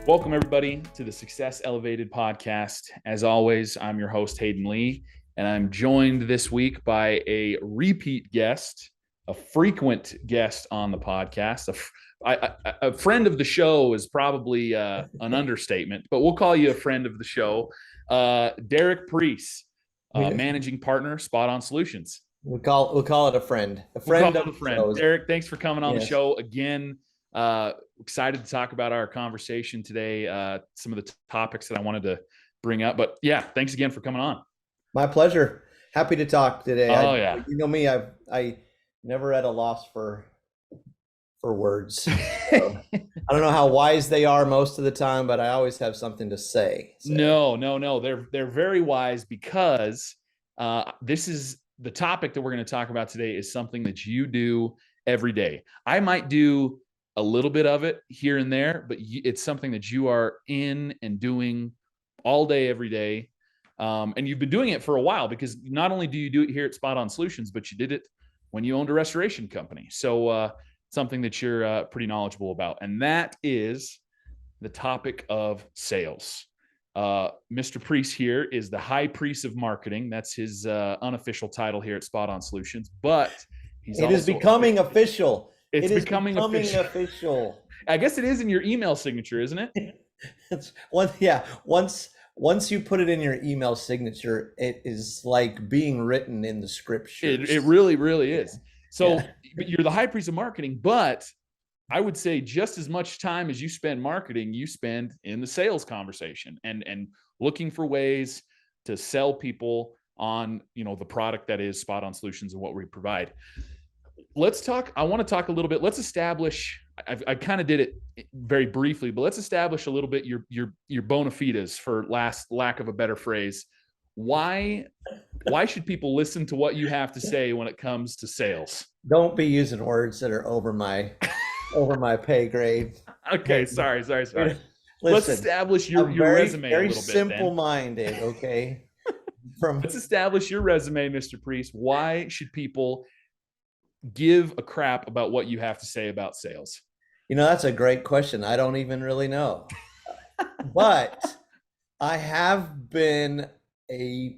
Welcome, everybody, to the Success Elevated podcast. As always, I'm your host, Hayden Lee, and I'm joined this week by a repeat guest, a frequent guest on the podcast. A friend of the show is probably an understatement, but we'll call you a friend of the show. Derek Preece, managing partner, Spot On Solutions. We'll call it a friend. We'll call it a friend. Derek, thanks for coming on the show again. Excited to talk about our conversation today, some of the topics that I wanted to bring up. But yeah, thanks again for coming on. My pleasure. Happy to talk today. Yeah. You know me, I never at a loss for words. So, I don't know how wise they are most of the time, but I always have something to say. So. No. They're very wise because this is the topic that we're going to talk about today is something that you do every day. I might do a little bit of it here and there, but it's something that you are in and doing all day, every day. And you've been doing it for a while because not only do you do it here at Spot On Solutions, but you did it when you owned a restoration company. So something that you're pretty knowledgeable about. And that is the topic of sales. Mr. Preece here is the high priest of marketing. That's his unofficial title here at Spot On Solutions, but it is becoming official. It's becoming official. I guess it is in your email signature, isn't it? It's one. Yeah. Once you put it in your email signature, it is like being written in the scriptures. It really, really is. So you're the high priest of marketing, but I would say just as much time as you spend marketing, you spend in the sales conversation and looking for ways to sell people on, the product that is Spot On Solutions and what we provide. I want to talk a little bit. Let's establish, I kind of did it very briefly, but let's establish a little bit your bona fides, for lack of a better phrase. Why should people listen to what you have to say when it comes to sales? Don't be using words that are over my pay grade. Okay, sorry. Listen, let's establish your resume very a little bit. Very simple-minded, okay? Let's establish your resume, Mr. Preece. Why should people give a crap about what you have to say about sales? That's a great question. I don't even really know. But I have been a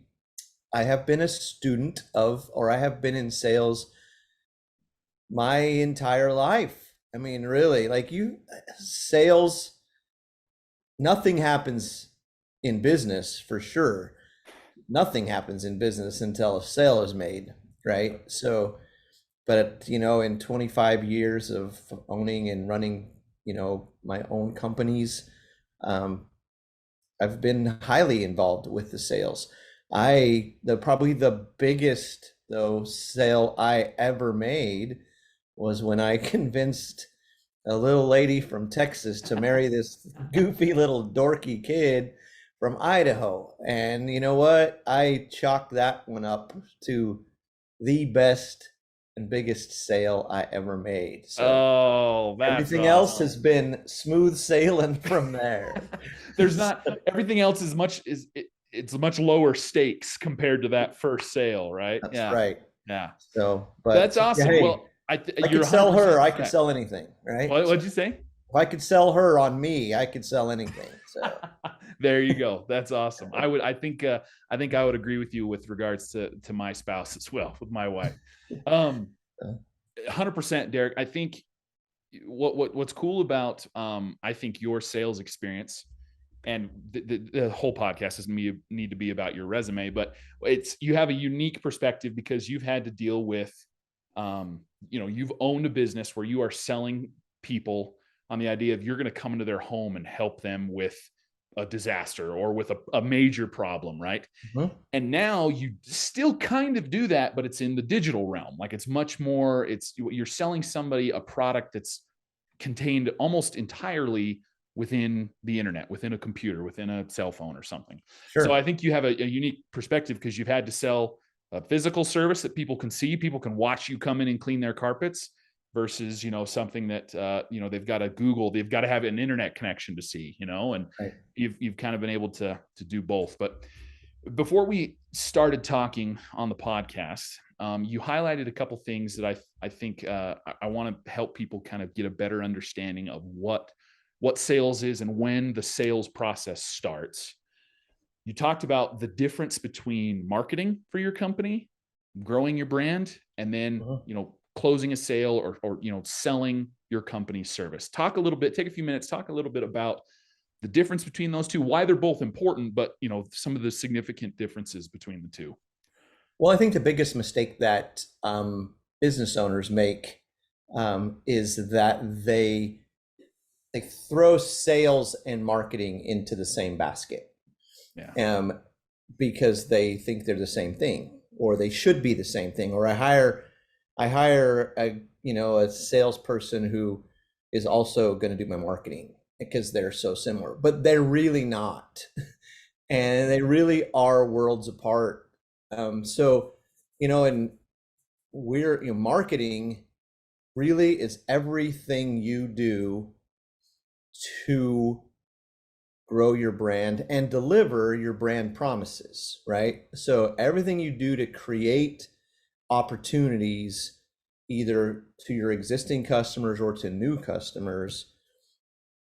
student of, or I have been in sales my entire life. I mean, really, sales, nothing happens in business for sure. Nothing happens in business until a sale is made, right? So, but, in 25 years of owning and running, my own companies, I've been highly involved with the sales. Probably the biggest sale I ever made was when I convinced a little lady from Texas to marry this goofy little dorky kid from Idaho. And you know what? I chalked that one up to the best and biggest sale I ever made. So that's everything else has been smooth sailing from there. Everything else it's much lower stakes compared to that first sale, right? That's right. Yeah. So, but that's awesome. Hey, well, I could sell her. I could sell anything, right? What'd you say? If I could sell her on me, I could sell anything. So there you go. That's awesome. I think I would agree with you with regards to my spouse as well, with my wife. 100%, Derek. I think what's cool about I think your sales experience, and the whole podcast doesn't need to be about your resume, but you have a unique perspective because you've had to deal with you've owned a business where you are selling people on the idea of you're going to come into their home and help them with a disaster or with a major problem, right? Mm-hmm. And now you still kind of do that, but it's in the digital realm. Like it's much more, you're selling somebody a product that's contained almost entirely within the internet, within a computer, within a cell phone or something. Sure. So I think you have a unique perspective because you've had to sell a physical service that people can see, people can watch you come in and clean their carpets, versus, something that, they've got to Google, they've got to have an internet connection to see, and right. You've kind of been able to do both. But before we started talking on the podcast, you highlighted a couple things that I think I want to help people kind of get a better understanding of what what sales is and when the sales process starts. You talked about the difference between marketing for your company, growing your brand, and then, closing a sale or selling your company's service. Talk a little bit, take a few minutes, talk a little bit about the difference between those two, why they're both important, but some of the significant differences between the two. Well, I think the biggest mistake that business owners make is that they throw sales and marketing into the same basket. Yeah. Because they think they're the same thing, or they should be the same thing. Or I hire a salesperson who is also going to do my marketing because they're so similar, but they're really not. And they really are worlds apart. So, and marketing really is everything you do to grow your brand and deliver your brand promises, right? So everything you do to create opportunities, either to your existing customers or to new customers,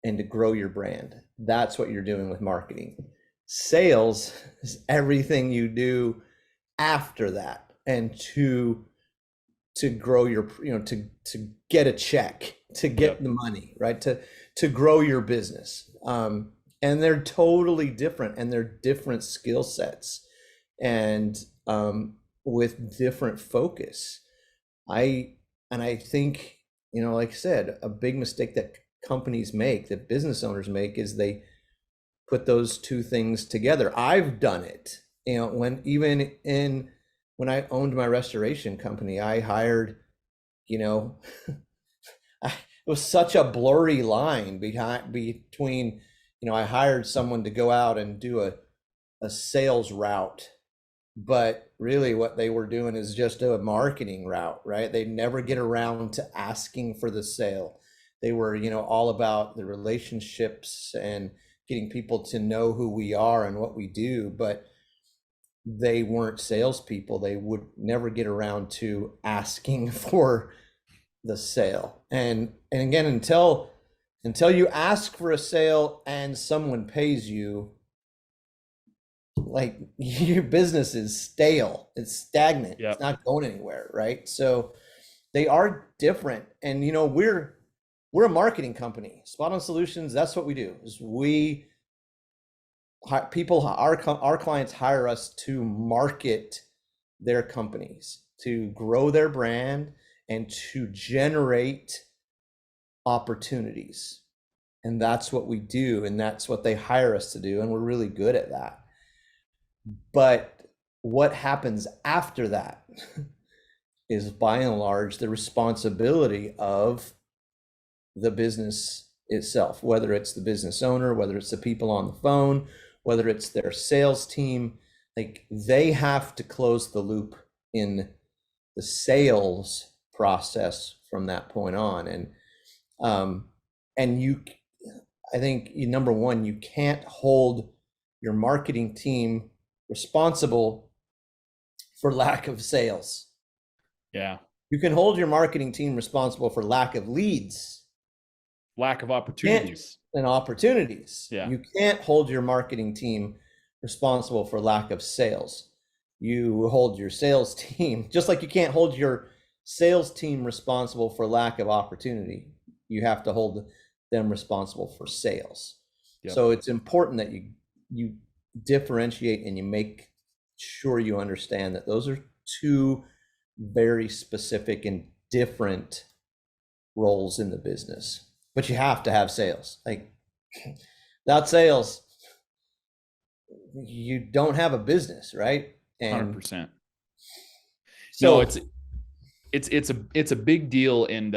and to grow your brand. That's what you're doing with marketing. Sales is everything you do after that, and to grow your, to get a check, to get the money, right? To grow your business. And they're totally different, and they're different skill sets, and with different focus. I think, like I said, a big mistake that companies make, that business owners make, is they put those two things together. I've done it, when I owned my restoration company, I hired, it was such a blurry line between, I hired someone to go out and do a sales route, but really what they were doing is just a marketing route, right? They never get around to asking for the sale. They were, all about the relationships and getting people to know who we are and what we do, but they weren't salespeople. They would never get around to asking for the sale. And again, until you ask for a sale and someone pays you, like, your business is stale, it's stagnant. It's not going anywhere, right? So they are different. And we're a marketing company. Spot On Solutions, that's what we do. Is our clients hire us to market their companies, to grow their brand, and to generate opportunities. And that's what we do, and that's what they hire us to do, and we're really good at that. But what happens after that is, by and large, the responsibility of the business itself, whether it's the business owner, whether it's the people on the phone, whether it's their sales team. Like, they have to close the loop in the sales process from that point on. And I think, number one, you can't hold your marketing team responsible for lack of sales. Yeah. You can hold your marketing team responsible for lack of leads, lack of opportunities, and opportunities. Yeah. You can't hold your marketing team responsible for lack of sales. You hold your sales team, just like you can't hold your sales team responsible for lack of opportunity. You have to hold them responsible for sales. Yep. So it's important that you differentiate, and you make sure you understand that those are two very specific and different roles in the business. But you have to have sales. Like, without sales, you don't have a business, right? And 100%. So no, it's a big deal. And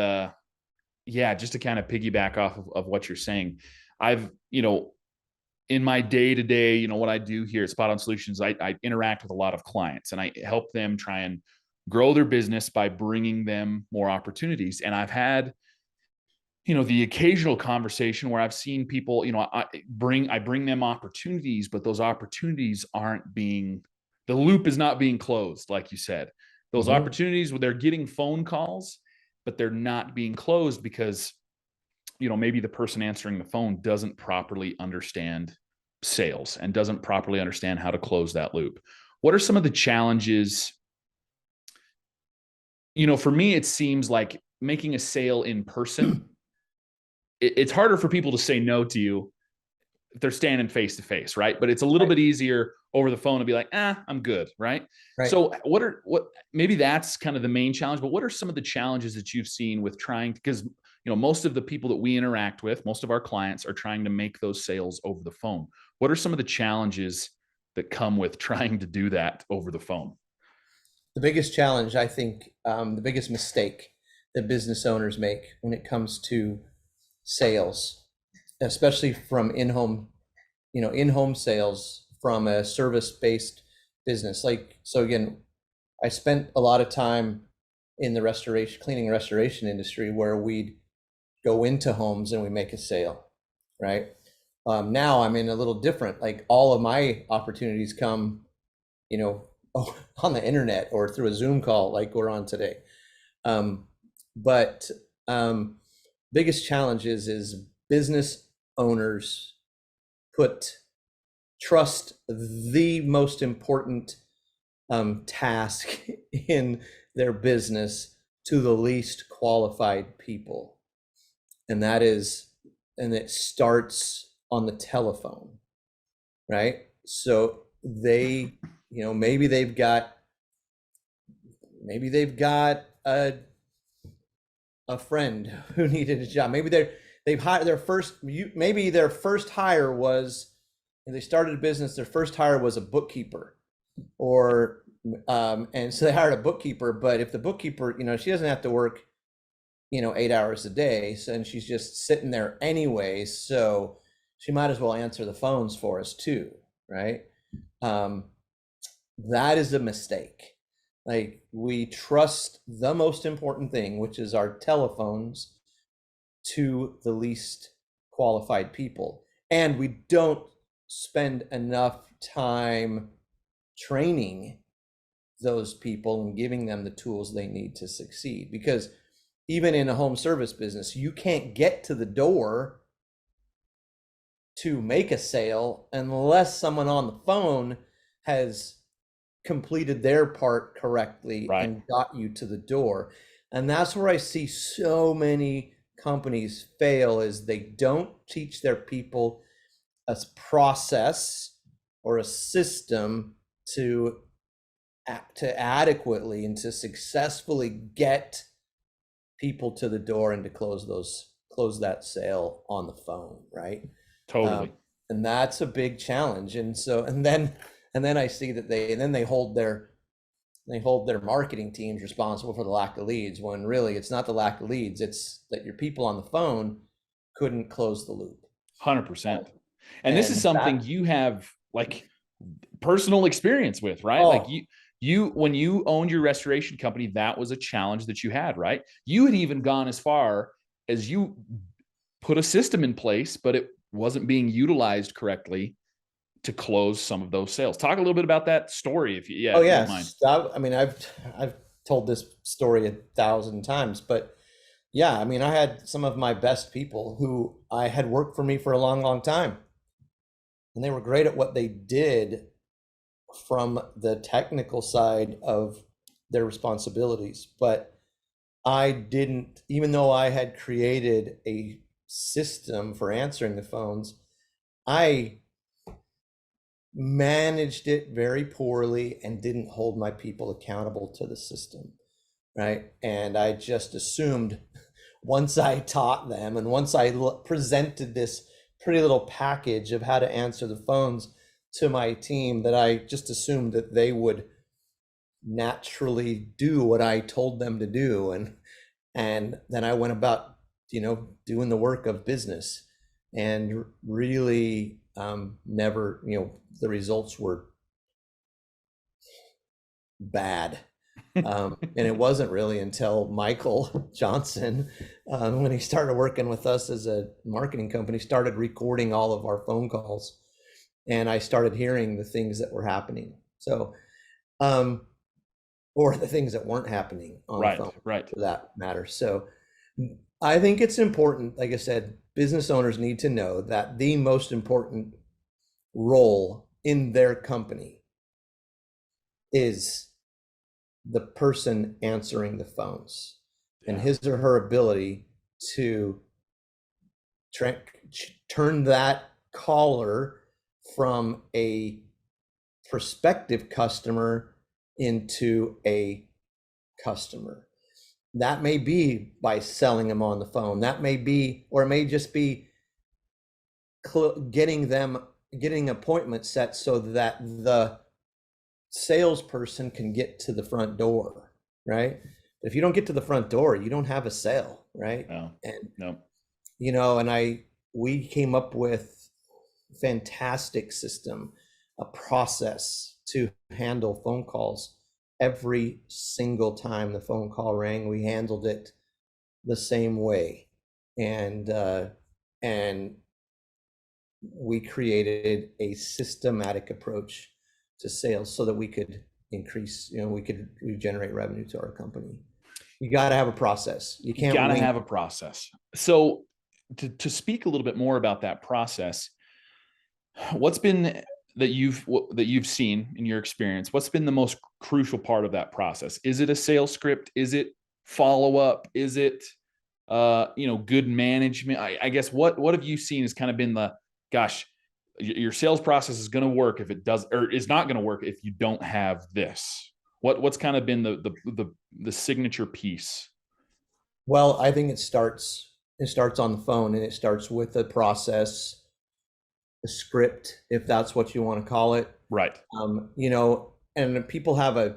just to kind of piggyback off of what you're saying, I've, in my day-to-day, what I do here at Spot On Solutions, I interact with a lot of clients, and I help them try and grow their business by bringing them more opportunities. And I've had, the occasional conversation where I've seen people, I bring them opportunities, but those opportunities the loop is not being closed. Like you said, those opportunities where they're getting phone calls, but they're not being closed because maybe the person answering the phone doesn't properly understand sales and doesn't properly understand how to close that loop. What are some of the challenges? For me, it seems like making a sale in person, it's harder for people to say no to you if they're standing face to face, right? But it's a little Right. bit easier over the phone to be like, I'm good, right? Right. So maybe that's kind of the main challenge, but what are some of the challenges that you've seen with trying, because most of the people that we interact with, most of our clients are trying to make those sales over the phone. What are some of the challenges that come with trying to do that over the phone? The biggest challenge, I think, the biggest mistake that business owners make when it comes to sales, especially from in-home sales from a service-based business. Like, so again, I spent a lot of time in the cleaning restoration industry where we'd go into homes and we make a sale, right? Now I'm in a little different, like all of my opportunities come, you know, on the internet or through a Zoom call like we're on today. But biggest challenge is business owners trust the most important task in their business to the least qualified people. And it starts on the telephone, right? So maybe they've got a friend who needed a job. Maybe they've hired maybe their first hire was, and they started a business, their first hire was a bookkeeper, or and so they hired a bookkeeper. But if the bookkeeper, she doesn't have to work 8 hours a day, and she's just sitting there anyway, so she might as well answer the phones for us too, right? That is a mistake. Like, we trust the most important thing, which is our telephones, to the least qualified people, and we don't spend enough time training those people and giving them the tools they need to succeed. Because even in a home service business, you can't get to the door to make a sale unless someone on the phone has completed their part correctly Right. and got you to the door. And that's where I see so many companies fail, is they don't teach their people a process or a system to adequately and to successfully get people to the door and to close that sale on the phone, right? Totally. And that's a big challenge. And then I see that they hold their marketing teams responsible for the lack of leads, when really it's not the lack of leads, it's that your people on the phone couldn't close the loop. 100%. And this is And something you have like personal experience with, right? Like oh, when you owned your restoration company, that was a challenge that you had, right? You had even gone as far as you put a system in place, but it wasn't being utilized correctly to close some of those sales. Talk a little bit about that story, if you don't mind. yes, I mean, I've told this story 1,000 times, but yeah, I mean, I had some of my best people who I had worked for me for a long, long time, and they were great at what they did from the technical side of their responsibilities. But I didn't, even though I had created a system for answering the phones, I managed it very poorly and didn't hold my people accountable to the system, right? And I just assumed, once I taught them and once I presented this pretty little package of how to answer the phones to my team, that I just assumed that they would naturally do what I told them to do. And then I went about, doing the work of business, and really never, the results were bad. And it wasn't really until Michael Johnson, when he started working with us as a marketing company, started recording all of our phone calls, and I started hearing the things that were happening. So, or the things that weren't happening on the phone, Right. for that matter. So I think it's important, like I said, business owners need to know that the most important role in their company is the person answering the phones and Yeah. his or her ability to turn that caller from a prospective customer into a customer. That may be by selling them on the phone. That may be, or it may just be getting appointments set so that the salesperson can get to the front door, right? If you don't get to the front door, you don't have a sale, right? No. And No. we came up with a fantastic system, a process to handle phone calls. Every single time the phone call rang, we handled it the same way. And we created a systematic approach to sales so that we could increase, we generate revenue to our company. You got to have a process. You You can't got to wing. have a process. So to speak a little bit more about that process, what's been that you've seen in your experience, what's been the most crucial part of that process? Is it a sales script? Is it follow up? Is it good management? I guess what have you seen has kind of been the, gosh, your sales process is going to work if it does, or is not going to work if you don't have this. What's kind of been the signature piece? Well, I think it starts on the phone, and it starts with a process, a script, if that's what you want to call it. Right. And people have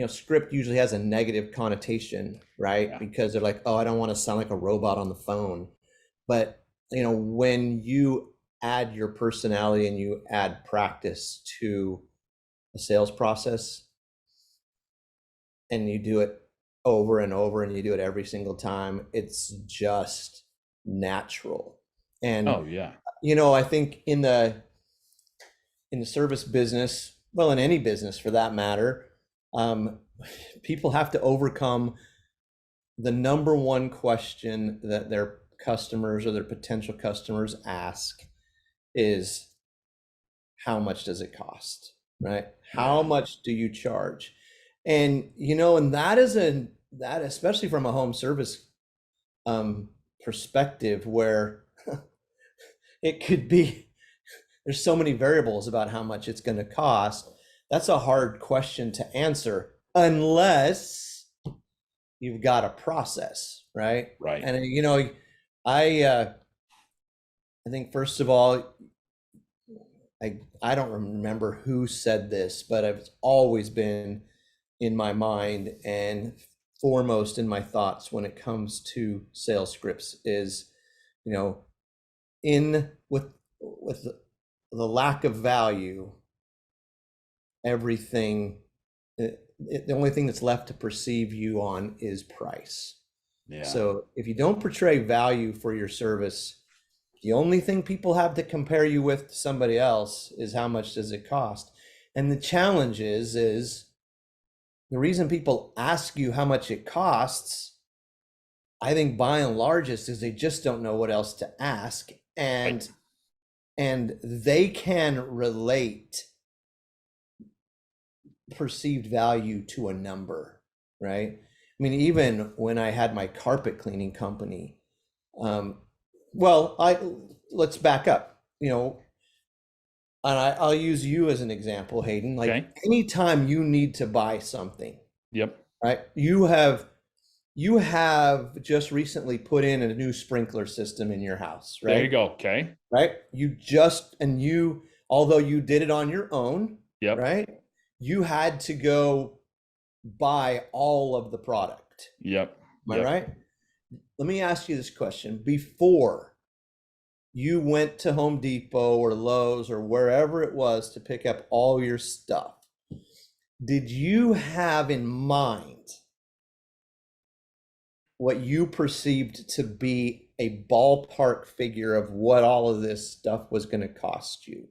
script usually has a negative connotation, right? Yeah. Because they're like, oh, I don't want to sound like a robot on the phone. But when you add your personality and you add practice to a sales process, and you do it over and over, and you do it every single time, it's just natural. And Oh yeah. I think in the service business, well, in any business for that matter, people have to overcome the number one question that their customers or their potential customers ask is, how much does it cost, right? How Yeah. much do you charge? And that, especially from a home service perspective, where it could be, there's so many variables about how much it's going to cost. That's a hard question to answer unless you've got a process, right? Right. And I I think first of all, I don't remember who said this, but it's always been in my mind and foremost in my thoughts when it comes to sales scripts is, you know, in with the lack of value, everything, the only thing that's left to perceive you on is price. Yeah. So if you don't portray value for your service, the only thing people have to compare you with to somebody else is how much does it cost. And the challenge is the reason people ask you how much it costs, I think by and large is they just don't know what else to ask. Right. And they can relate perceived value to a number, right? I mean, even when I had my carpet cleaning company, well, let's back up, and I'll use you as an example, Hayden. Like Okay. anytime you need to buy something, Yep. right? You have just recently put in a new sprinkler system in your house, There you right? go. Okay. Right? Although you did it on your own, Yep. right? You had to go buy all of the product. Yep. Am I Yep. right? Let me ask you this question. Before you went to Home Depot or Lowe's or wherever it was to pick up all your stuff, did you have in mind what you perceived to be a ballpark figure of what all of this stuff was going to cost you?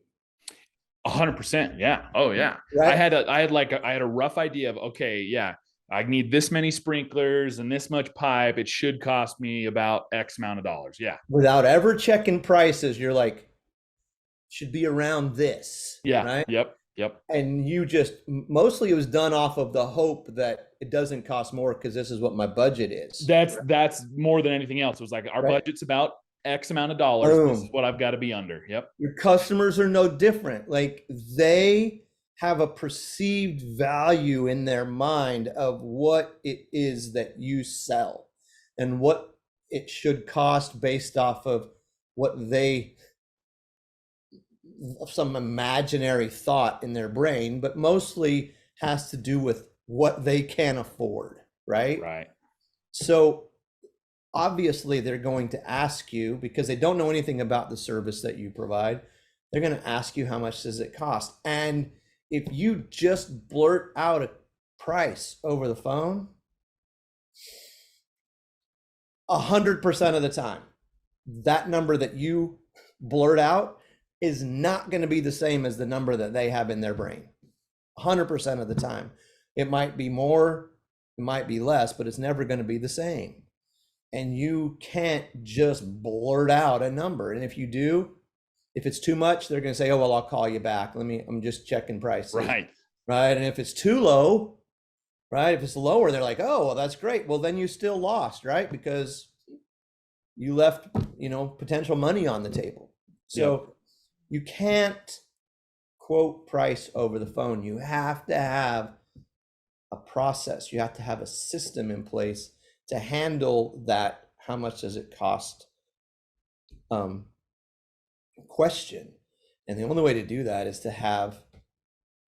100%. Yeah. Oh yeah. I Right? had a rough idea of, okay, yeah, I need this many sprinklers and this much pipe. It should cost me about X amount of dollars. Yeah. Without ever checking prices, you're like, should be around this, Yeah. right? Yep. Yep. And you just, mostly it was done off of the hope that it doesn't cost more because this is what my budget is. That's more than anything else. It was like, our Right. budget's about X amount of dollars. This is what I've got to be under. Yep. Your customers are no different. Like, they have a perceived value in their mind of what it is that you sell and what it should cost based off of what they, some imaginary thought in their brain, but mostly has to do with what they can afford, right? Right. So obviously they're going to ask you, because they don't know anything about the service that you provide, they're going to ask you, how much does it cost? And if you just blurt out a price over the phone, 100% of the time, that number that you blurt out is not going to be the same as the number that they have in their brain. 100% of the time. It might be more, it might be less, but it's never going to be the same. And you can't just blurt out a number. And if you do, if it's too much, they're going to say, oh, well, I'll call you back. I'm just checking prices. Right. Right. And if it's too low, right, if it's lower, they're like, oh, well, that's great. Well, then you still lost, right? Because you left, potential money on the table. So you can't quote price over the phone. You have to have a process. You have to have a system in place to handle that. How much does it cost? Question. And the only way to do that is to have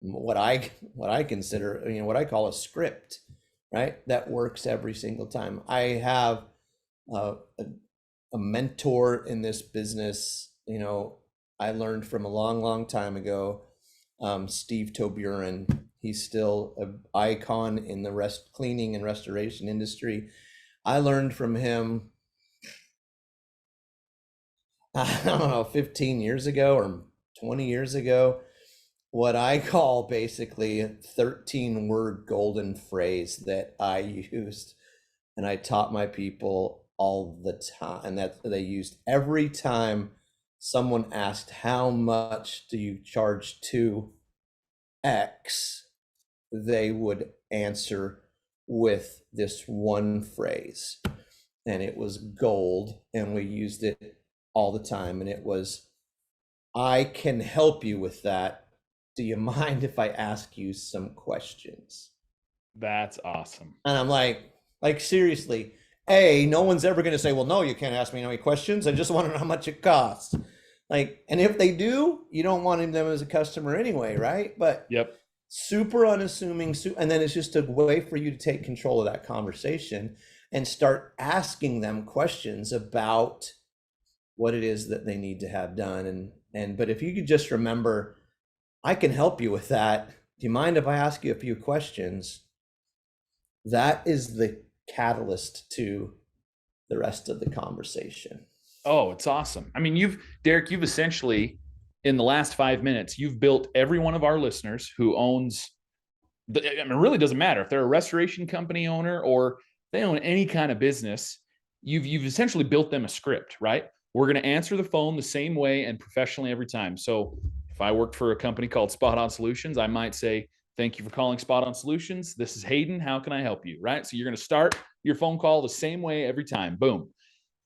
what I consider, what I call a script, right? That works every single time. I have a mentor in this business, I learned from a long, long time ago, Steve Toburin. He's still an icon in the cleaning and restoration industry. I learned from him, I don't know, 15 years ago or 20 years ago, what I call basically a 13-word golden phrase that I used and I taught my people all the time, and that they used every time someone asked, how much do you charge to X? They would answer with this one phrase, and it was gold, and we used it all the time. And it was, I can help you with that. Do you mind if I ask you some questions? That's awesome. And I'm like seriously, no one's ever going to say, well, no, you can't ask me any questions. I just want to know how much it costs. And if they do, you don't want them as a customer anyway, right? But super unassuming. And then it's just a way for you to take control of that conversation and start asking them questions about what it is that they need to have done. But if you could just remember, I can help you with that. Do you mind if I ask you a few questions? That is the catalyst to the rest of the conversation. Oh, it's awesome. I mean, Derek, you've essentially, in the last 5 minutes, you've built every one of our listeners who owns, it really doesn't matter if they're a restoration company owner or they own any kind of business. You've essentially built them a script, right? We're going to answer the phone the same way and professionally every time. So if I worked for a company called Spot On Solutions, I might say, thank you for calling Spot On Solutions. This is Hayden. How can I help you? Right? So you're going to start your phone call the same way every time. Boom.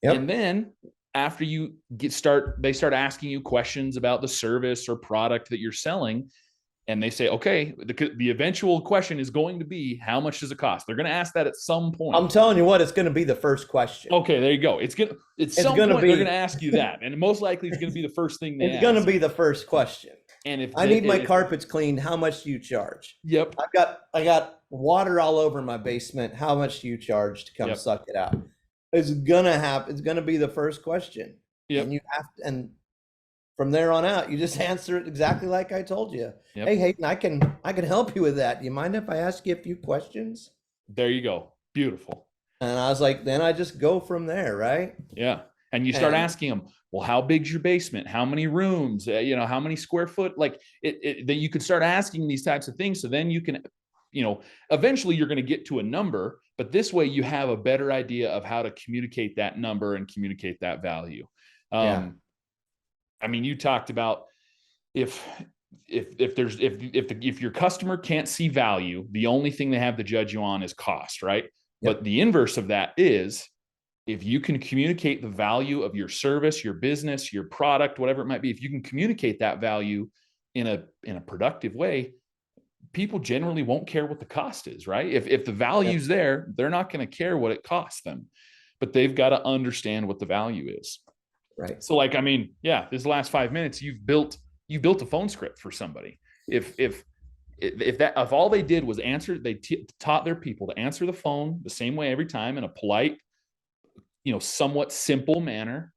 And then after they start asking you questions about the service or product that you're selling. And they say, okay, the eventual question is going to be, how much does it cost? They're going to ask that at some point. I'm telling you what, it's going to be the first question. Okay, there you go. It's some point they're going to ask you that. And most likely it's going to be the first thing they ask. It's going to be the first question. And if I need my carpets cleaned, how much do you charge? Yep. I got water all over my basement. How much do you charge to come suck it out? It's gonna happen. It's gonna be the first question. Yep. And you have to, and from there on out, you just answer it exactly like I told you. Yep. Hey, Hayden, I can help you with that. Do you mind if I ask you a few questions? There you go. Beautiful. And I was like, then I just go from there, right? Yeah. And you start asking them, well, how big's your basement? How many rooms? How many square foot? That you could start asking these types of things. So then you can eventually you're going to get to a number, but this way you have a better idea of how to communicate that number and communicate that value. Yeah. I mean, you talked about if if your customer can't see value, the only thing they have to judge you on is cost, right? Yep. But the inverse of that is if you can communicate the value of your service, your business, your product, whatever it might be, if you can communicate that value in a productive way, people generally won't care what the cost is, right? If the value's there, they're not going to care what it costs them, but they've got to understand what the value is. Right. So like, I mean, yeah, this last 5 minutes, you built a phone script for somebody. If all they did was answer, they taught their people to answer the phone the same way every time in a polite, somewhat simple manner.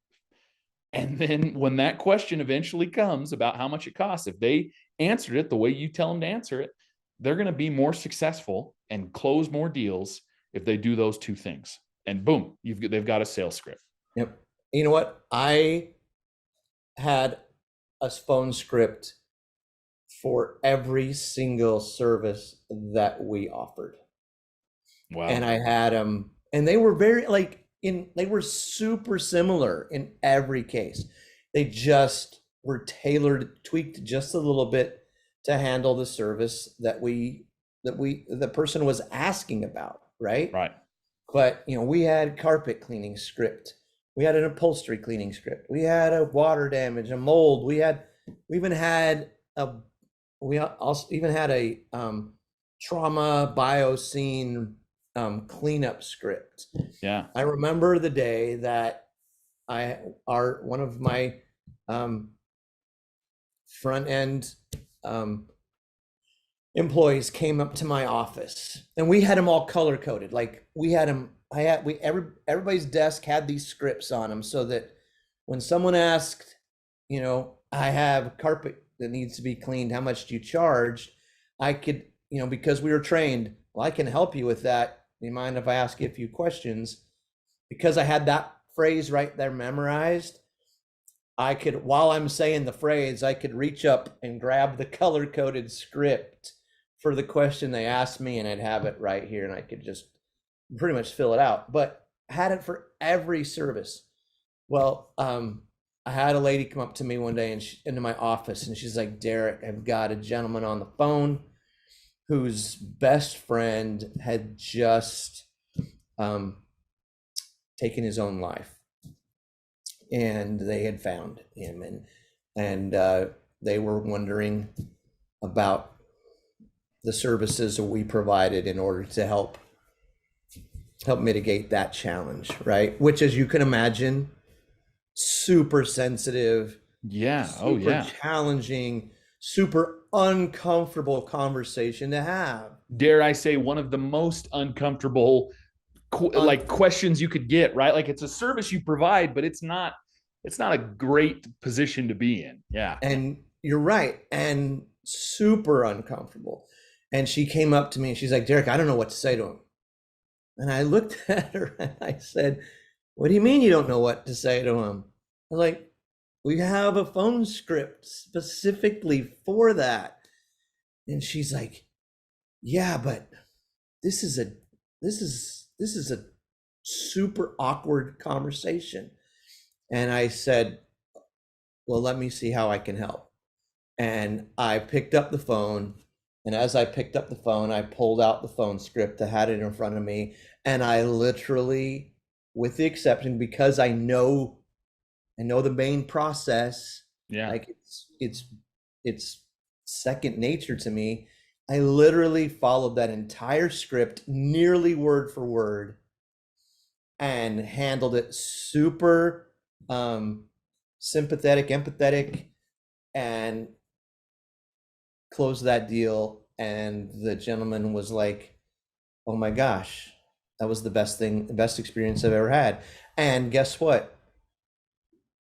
And then when that question eventually comes about how much it costs, if they answered it the way you tell them to answer it, they're going to be more successful and close more deals if they do those two things. And boom, they've got a sales script. Yep. You know what? I had a phone script for every single service that we offered. Wow. And I had them, and they were very they were super similar in every case. They just were tailored, tweaked just a little bit to handle the service that the person was asking about, right? Right. But we had carpet cleaning script, we had an upholstery cleaning script, we had a water damage, a mold, we even had a trauma bioscene cleanup script. Yeah. I remember the day that one of my front end employees came up to my office, and we had them all color coded. Like we had them, everybody's desk had these scripts on them, so that when someone asked, I have carpet that needs to be cleaned, how much do you charge? I could, because we were trained, well, I can help you with that. Do you mind if I ask you a few questions? Because I had that phrase right there memorized, I could, while I'm saying the phrase, I could reach up and grab the color-coded script for the question they asked me, and I'd have it right here, and I could just pretty much fill it out. But I had it for every service. Well, I had a lady come up to me one day into my office, and she's like, Derek, I've got a gentleman on the phone whose best friend had just taken his own life, and they had found him, and they were wondering about the services that we provided in order to help mitigate that challenge, right? Which, as you can imagine, super sensitive, super challenging, super uncomfortable conversation to have. Dare I say, one of the most uncomfortable questions you could get, right? Like, it's a service you provide, but it's not a great position to be in. Yeah. And you're right. And super uncomfortable. And she came up to me and she's like, Derek, I don't know what to say to him. And I looked at her and I said, what do you mean you don't know what to say to him? I was like, we have a phone script specifically for that. And she's like, yeah, but this is a super awkward conversation. And I said, well, let me see how I can help. And I picked up the phone. And as I picked up the phone, I pulled out the phone script. I had it in front of me. And I literally, with the exception, because I know the main process, like it's second nature to me, I literally followed that entire script nearly word for word and handled it super sympathetic, empathetic, and closed that deal. And the gentleman was like, oh my gosh, that was the best experience I've ever had. And guess what?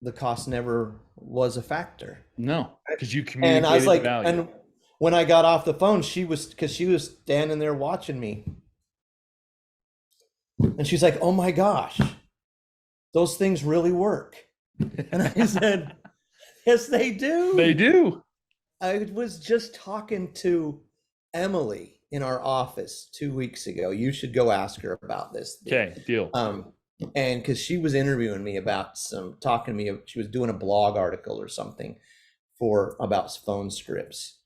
The cost never was a factor. No, because you communicated and I was like, the value. And when I got off the phone, she was standing there watching me. And she's like, oh my gosh, those things really work. And I said, yes, they do. They do. I was just talking to Emily in our office 2 weeks ago. You should go ask her about this. Okay, deal. And because she was interviewing me about talking to me, she was doing a blog article or something about phone scripts.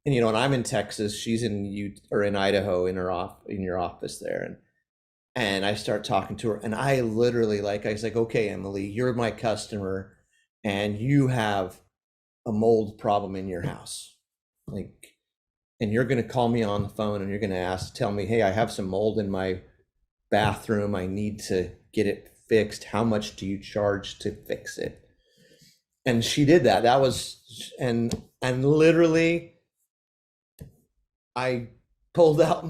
And and I'm in Texas, she's in Idaho in your office there, and I start talking to her, and I literally I was like, okay, Emily, you're my customer, and you have a mold problem in your house, and you're going to call me on the phone, and you're going to tell me, hey, I have some mold in my bathroom, I need to get it fixed. How much do you charge to fix it? And she did that. And literally, I pulled out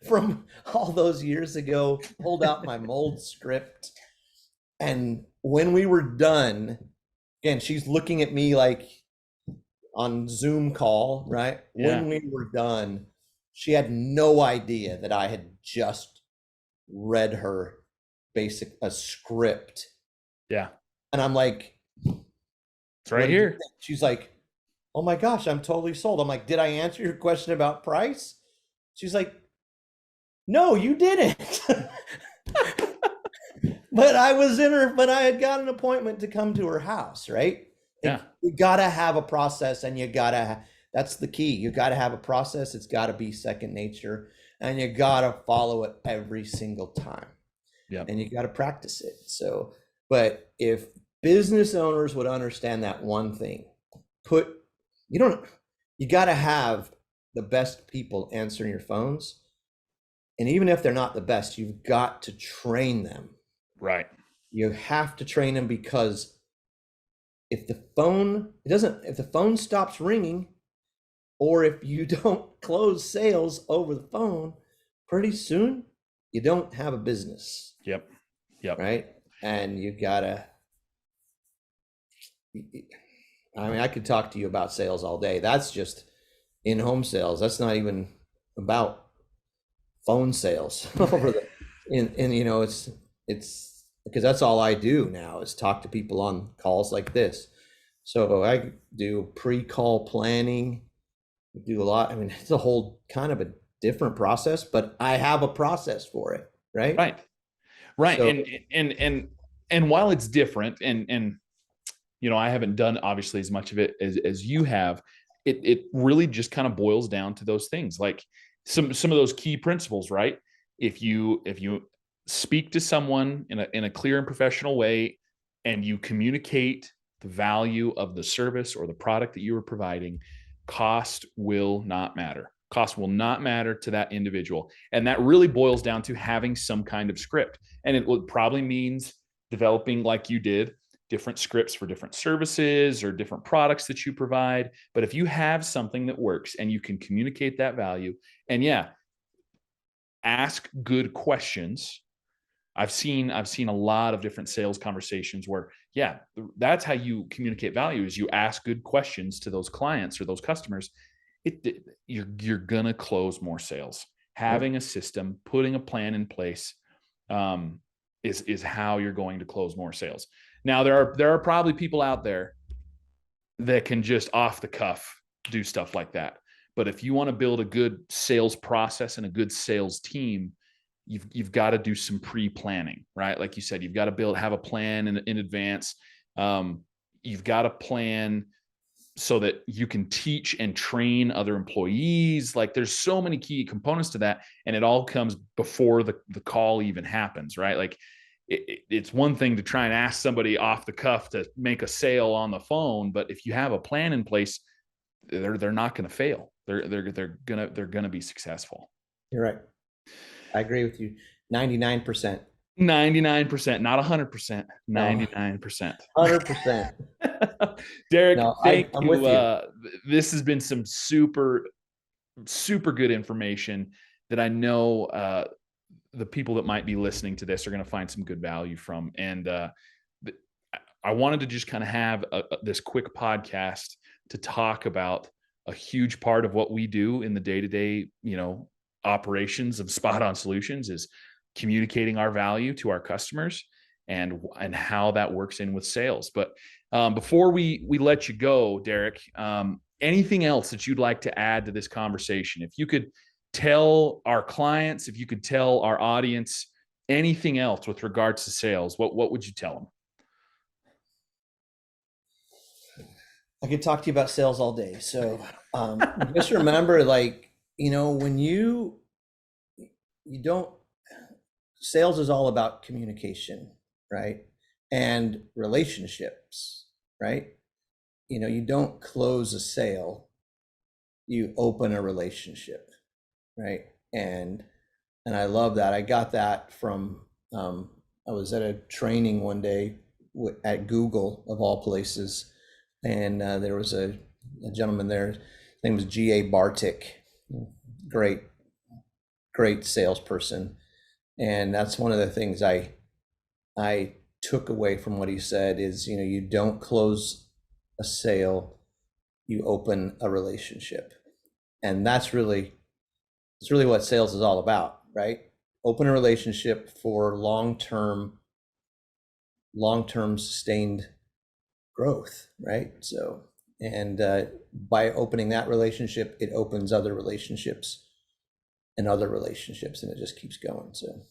from all those years ago, pulled out my mold script. And when we were done, again, she's looking at me on Zoom call, right? Yeah. When we were done, she had no idea that I had just read her a script. Yeah. And I'm like, it's right here. She's like, oh my gosh, I'm totally sold. I'm like, did I answer your question about price? She's like, no, you didn't. But I had got an appointment to come to her house, right? Yeah. You gotta have a process, and that's the key. You gotta have a process. It's gotta be second nature, and you gotta follow it every single time. Yeah. And you gotta practice it. So, but if business owners would understand that one thing, you gotta have the best people answering your phones. And even if they're not the best, you've got to train them. Right. You have to train them, because if the phone stops ringing, or if you don't close sales over the phone, pretty soon you don't have a business. Yep. Right. And I could talk to you about sales all day. That's just in-home sales. That's not even about phone sales it's because that's all I do now, is talk to people on calls like this. So I do pre-call planning, do a lot. It's a whole kind of a different process, but I have a process for it. Right. So, and while it's different, and I haven't done obviously as much of it as you have, it really just kind of boils down to those things, like some of those key principles, right? If you speak to someone in a clear and professional way, and you communicate the value of the service or the product that you are providing, cost will not matter. Cost will not matter to that individual. And that really boils down to having some kind of script. And it probably means developing, like you did, different scripts for different services or different products that you provide. But if you have something that works and you can communicate that value, and ask good questions. I've seen a lot of different sales conversations where, that's how you communicate value, is you ask good questions to those clients or those customers. You're gonna close more sales. Having a system, putting a plan in place, is how you're going to close more sales. Now, there are probably people out there that can just off the cuff do stuff like that. But if you want to build a good sales process and a good sales team, you've got to do some pre-planning, right? Like you said, you've got to have a plan in advance. You've got to plan so that you can teach and train other employees. Like, there's so many key components to that, and it all comes before the call even happens, right? Like, it's one thing to try and ask somebody off the cuff to make a sale on the phone, but if you have a plan in place, they're not going to fail. They're gonna be successful. You're right. I agree with you. 99%. 99%, not 100%. 99%. 100%. Derek, thank you. With you. This has been some super, super good information that I know the people that might be listening to this are going to find some good value from. And I wanted to just kind of have this quick podcast to talk about a huge part of what we do in the day-to-day, operations of Spot On Solutions, is communicating our value to our customers and how that works in with sales. But before we let you go, Derek, anything else that you'd like to add to this conversation? If you could tell our clients, if you could tell our audience anything else with regards to sales, what would you tell them? I could talk to you about sales all day. So just remember, like, when you don't, sales is all about communication, right? And relationships, right? You don't close a sale, you open a relationship, right? And I love that. I got that from, I was at a training one day at Google, of all places, and there was a gentleman there. His name was G.A. Bartik, great salesperson. And that's one of the things I took away from what he said is, you don't close a sale, you open a relationship. And it's really what sales is all about, right? Open a relationship for long-term sustained growth, right? So, and by opening that relationship, it opens other relationships and other relationships, and it just keeps going. So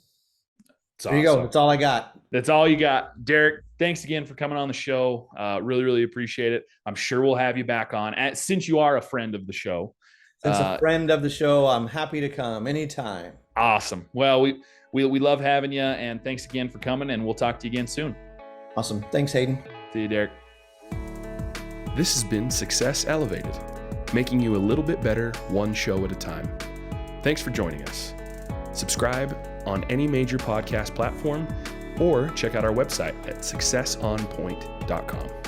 there you go. That's all I got. That's all you got. Derek, thanks again for coming on the show. Really, really appreciate it. I'm sure we'll have you back on since you are a friend of the show. Since a friend of the show, I'm happy to come anytime. Awesome. Well, we love having you, and thanks again for coming, and we'll talk to you again soon. Awesome. Thanks, Hayden. See you, Derek. This has been Success Elevated, making you a little bit better one show at a time. Thanks for joining us. Subscribe on any major podcast platform or check out our website at successonpoint.com.